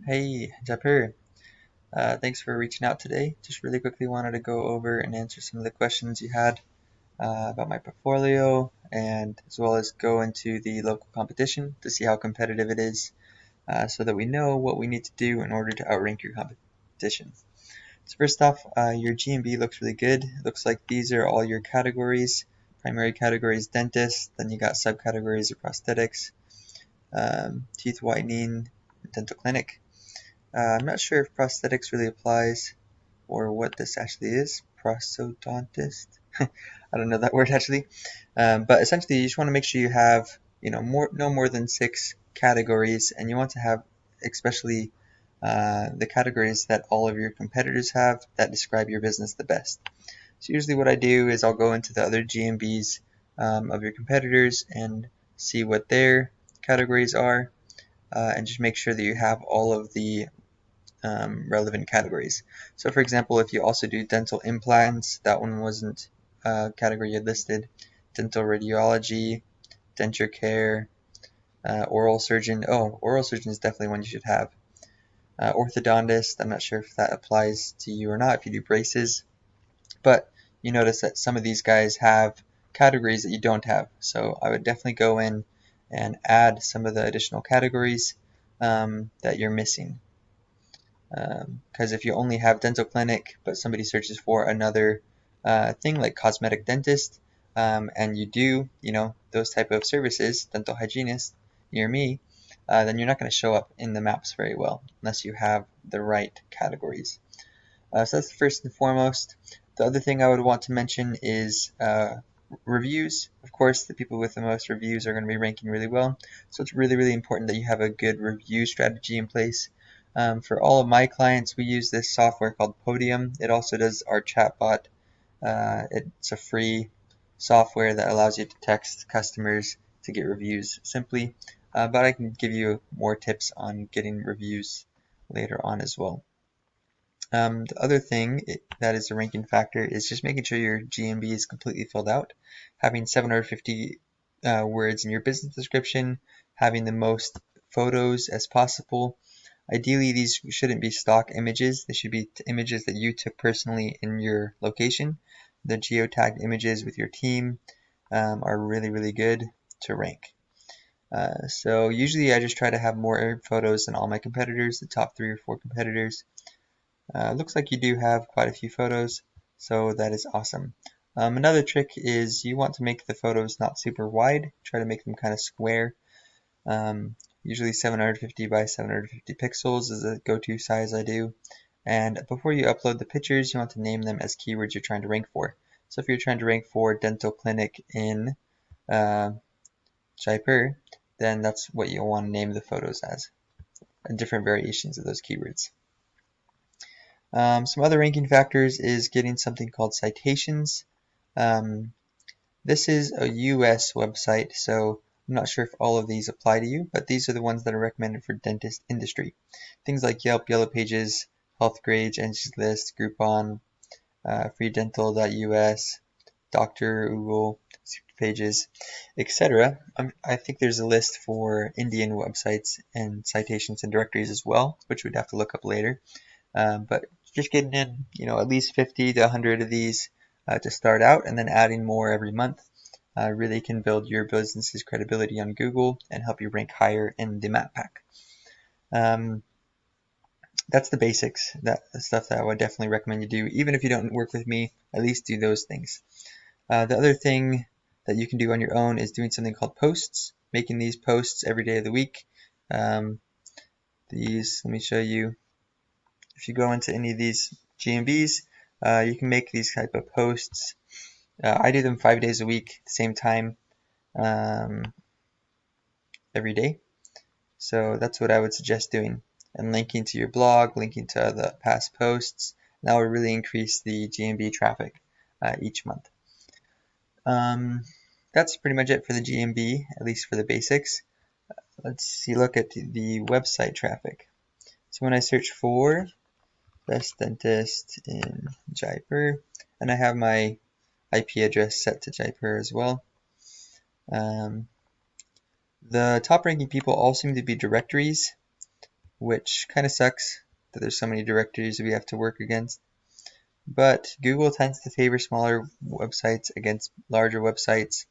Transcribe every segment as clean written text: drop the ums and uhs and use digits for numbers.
Hey, Japir. Thanks for reaching out today. Just really quickly wanted to go over and answer some of the questions you had about my portfolio and as well as go into the local competition to see how competitive it is so that we know what we need to do in order to outrank your competition. So first off, your GMB looks really good. It looks like these are all your categories. Primary category is dentist, then you got subcategories of prosthetics, teeth whitening, dental clinic. I'm not sure if prosthetics really applies or what this actually is. Prosthodontist. I don't know that word actually. But essentially, you just want to make sure you have, no more than six categories, and you want to have especially the categories that all of your competitors have that describe your business the best. So usually, what I do is I'll go into the other GMBs of your competitors and see what their categories are, and just make sure that you have all of the relevant categories. So for example, if you also do dental implants, that one wasn't a category you listed. Dental radiology, denture care, oral surgeon. Oh, oral surgeon is definitely one you should have. Orthodontist, I'm not sure if that applies to you or not if you do braces, but you notice that some of these guys have categories that you don't have. So I would definitely go in and add some of the additional categories that you're missing. Because if you only have dental clinic, but somebody searches for another thing like cosmetic dentist, and you do, those type of services, dental hygienist near me, then you're not going to show up in the maps very well unless you have the right categories. So that's first and foremost. The other thing I would want to mention is reviews. Of course, the people with the most reviews are going to be ranking really well. So it's really, really important that you have a good review strategy in place. For all of my clients, we use this software called Podium. It also does our chatbot. It's a free software that allows you to text customers to get reviews simply. But I can give you more tips on getting reviews later on as well. The other thing that is a ranking factor is just making sure your GMB is completely filled out. Having 750 words in your business description, having the most photos as possible. Ideally, these shouldn't be stock images. They should be images that you took personally in your location. The geotagged images with your team are really, really good to rank. So usually I just try to have more photos than all my competitors, the top 3 or 4 competitors. Looks like you do have quite a few photos, so that is awesome. Another trick is you want to make the photos not super wide. Try to make them kind of square. Usually 750 by 750 pixels is a go-to size I do. And before you upload the pictures, you want to name them as keywords you're trying to rank for. So if you're trying to rank for dental clinic in Jaipur, then that's what you'll want to name the photos as, and different variations of those keywords. Some other ranking factors is getting something called Citations. Um, this is a US website, so I'm not sure if all of these apply to you, but these are the ones that are recommended for dentist industry. Things like Yelp, Yellow Pages, HealthGrades, Angie's List, Groupon, freedental.us, Doctor, Google, Pages, etc. I think there's a list for Indian websites and citations and directories as well, which we'd have to look up later. But just getting in, at least 50 to 100 of these to start out, and then adding more every month really can build your business's credibility on Google and help you rank higher in the map pack. That's the basics. The stuff that I would definitely recommend you do. Even if you don't work with me, at least do those things. The other thing that you can do on your own is doing something called posts, making these posts every day of the week. Let me show you. If you go into any of these GMBs, you can make these type of posts. I do them 5 days a week, same time, um, every day. So that's what I would suggest doing. And linking to your blog, linking to the past posts, that will really increase the GMB traffic each month. That's pretty much it for the GMB, at least for the basics. Let's see, look at the website traffic. So when I search for best dentist in Jaipur, and I have my IP address set to Jaipur as well. The top ranking people all seem to be directories, which kind of sucks that there's so many directories we have to work against. But Google tends to favor smaller websites against larger websites,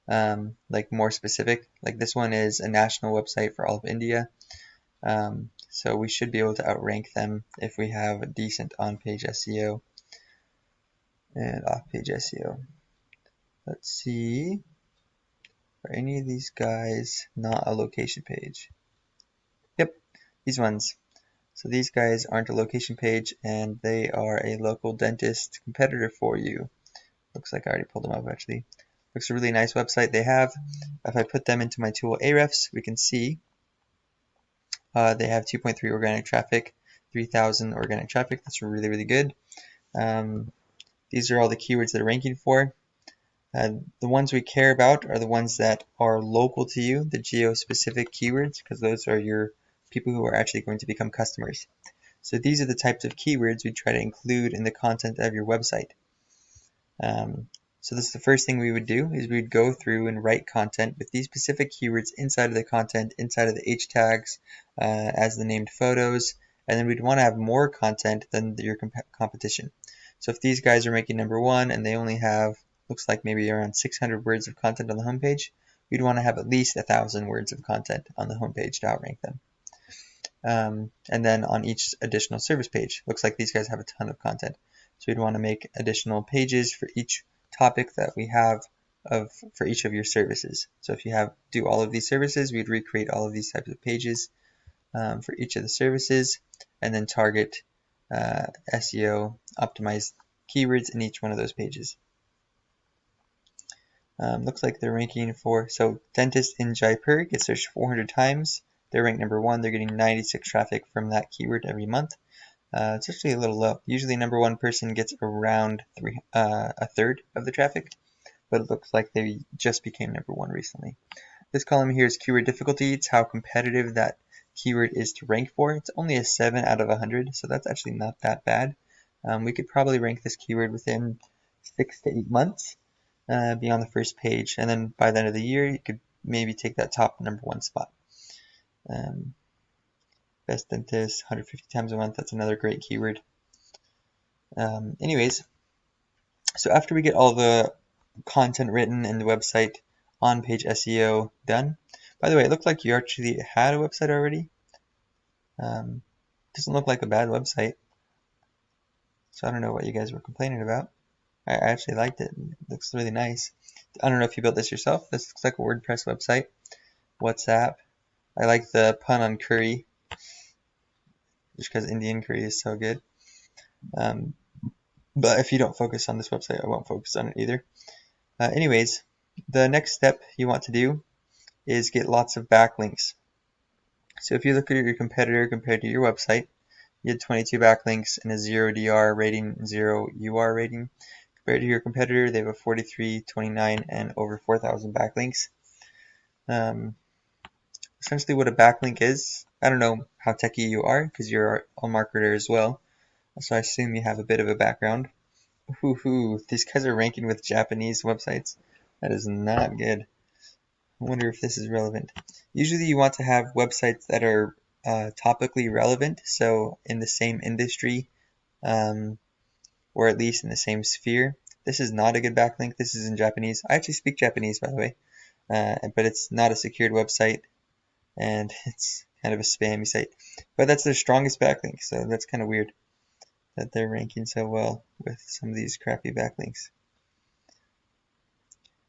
like more specific. Like this one is a national website for all of India. So we should be able to outrank them if we have a decent on-page SEO and off-page SEO. Let's see. Are any of these guys not a location page? Yep, these ones. So these guys aren't a location page, and they are a local dentist competitor for you. Looks like I already pulled them up actually. Looks a really nice website they have. If I put them into my tool Ahrefs, we can see they have 2.3 organic traffic, 3,000 organic traffic. That's really, really good. These are all the keywords they're ranking for. The ones we care about are the ones that are local to you, the geo-specific keywords, because those are your people who are actually going to become customers. So these are the types of keywords we try to include in the content of your website. So this is the first thing we would do is we'd go through and write content with these specific keywords inside of the content, inside of the H tags, as the named photos, and then we'd want to have more content than your competition. So if these guys are making number one and they only have, looks like maybe around 600 words of content on the homepage, we'd want to have at least 1,000 words of content on the homepage to outrank them. And then on each additional service page, looks like these guys have a ton of content. So we'd want to make additional pages for each topic that we have for each of your services. So if you do all of these services, we'd recreate all of these types of pages for each of the services, and then target SEO optimized keywords in each one of those pages. Looks like they're ranking for, so dentist in Jaipur gets searched 400 times. They're ranked number one. They're getting 96 traffic from that keyword every month. It's actually a little low. Usually number one person gets around a third of the traffic, but it looks like they just became number one recently. This column here is keyword difficulty. It's how competitive that keyword is to rank for. It's only a 7 out of 100, so that's actually not that bad. We could probably rank this keyword within 6 to 8 months, be on the first page, and then by the end of the year, you could maybe take that top number one spot. Best dentist, 150 times a month, that's another great keyword. Anyways, so after we get all the content written in the website, on-page SEO done. By the way, it looked like you actually had a website already. Doesn't look like a bad website. So I don't know what you guys were complaining about. I actually liked it. It looks really nice. I don't know if you built this yourself. This looks like a WordPress website. WhatsApp. I like the pun on curry, just because Indian curry is so good. But if you don't focus on this website, I won't focus on it either. Anyways, the next step you want to do is get lots of backlinks. So if you look at your competitor compared to your website, you had 22 backlinks and a 0 DR rating, 0 UR rating. Compared to your competitor, they have a 43, 29, and over 4,000 backlinks. Essentially what a backlink is, I don't know how techie you are because you're a marketer as well, so I assume you have a bit of a background. These guys are ranking with Japanese websites. That is not good. I wonder if this is relevant. Usually you want to have websites that are topically relevant, so in the same industry, or at least in the same sphere. This is not a good backlink. This is in Japanese. I actually speak Japanese, by the way, but it's not a secured website, and it's kind of a spammy site. But that's their strongest backlink, so that's kind of weird that they're ranking so well with some of these crappy backlinks.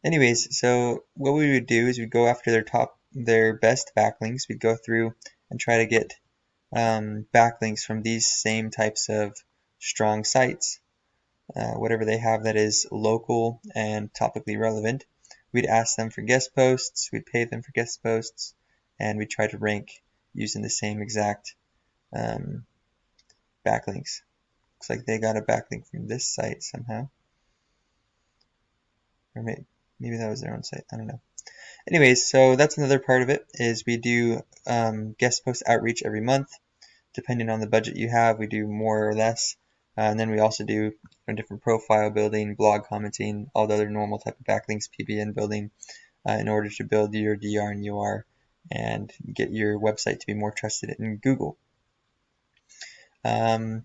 Anyways, so what we would do is we'd go after their best backlinks. We'd go through and try to get backlinks from these same types of strong sites, whatever they have that is local and topically relevant. We'd ask them for guest posts, we'd pay them for guest posts, and we'd try to rank using the same exact backlinks. Looks like they got a backlink from this site somehow. Or maybe that was their own site, I don't know. Anyways, so that's another part of it, is we do guest post outreach every month. Depending on the budget you have, we do more or less. And then we also do different profile building, blog commenting, all the other normal type of backlinks, PBN building, in order to build your DR and UR and get your website to be more trusted in Google. Um,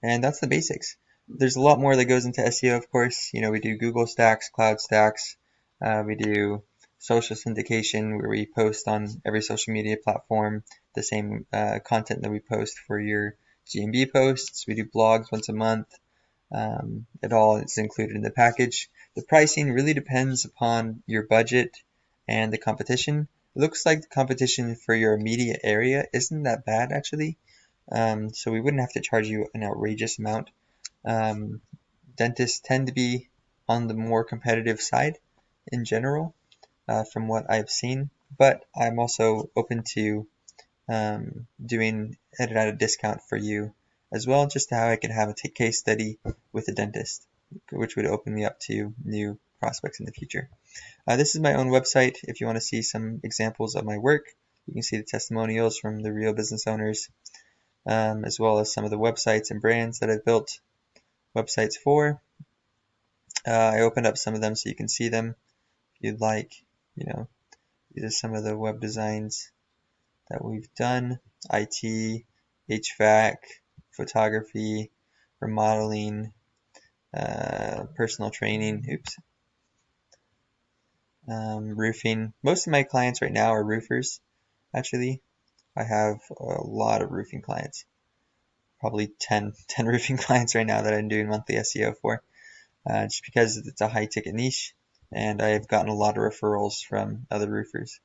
and that's the basics. There's a lot more that goes into SEO, of course. You know, we do Google Stacks, Cloud Stacks. We do social syndication, where we post on every social media platform the same content that we post for your GMB posts. We do blogs once a month. It all is included in the package. The pricing really depends upon your budget and the competition. It looks like the competition for your immediate area isn't that bad, actually. So we wouldn't have to charge you an outrageous amount. Um, Dentists tend to be on the more competitive side in general, from what I've seen, but I'm also open to doing it at a discount for you as well, just how I could have a case study with a dentist, which would open me up to new prospects in the future. This is my own website. If you want to see some examples of my work, you can see the testimonials from the real business owners, as well as some of the websites and brands that I've built websites for. I opened up some of them so you can see them if you'd like. You know, these are some of the web designs that we've done: IT, HVAC, photography, remodeling, personal training, roofing. Most of my clients right now are roofers, actually. I have a lot of roofing clients, probably 10 roofing clients right now that I'm doing monthly SEO for, just because it's a high ticket niche and I've gotten a lot of referrals from other roofers.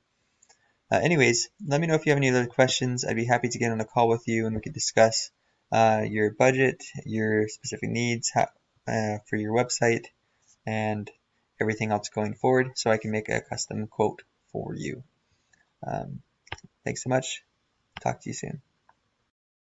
Anyways, let me know if you have any other questions. I'd be happy to get on a call with you and we could discuss your budget, your specific needs for your website, and everything else going forward so I can make a custom quote for you. Thanks so much. Talk to you soon.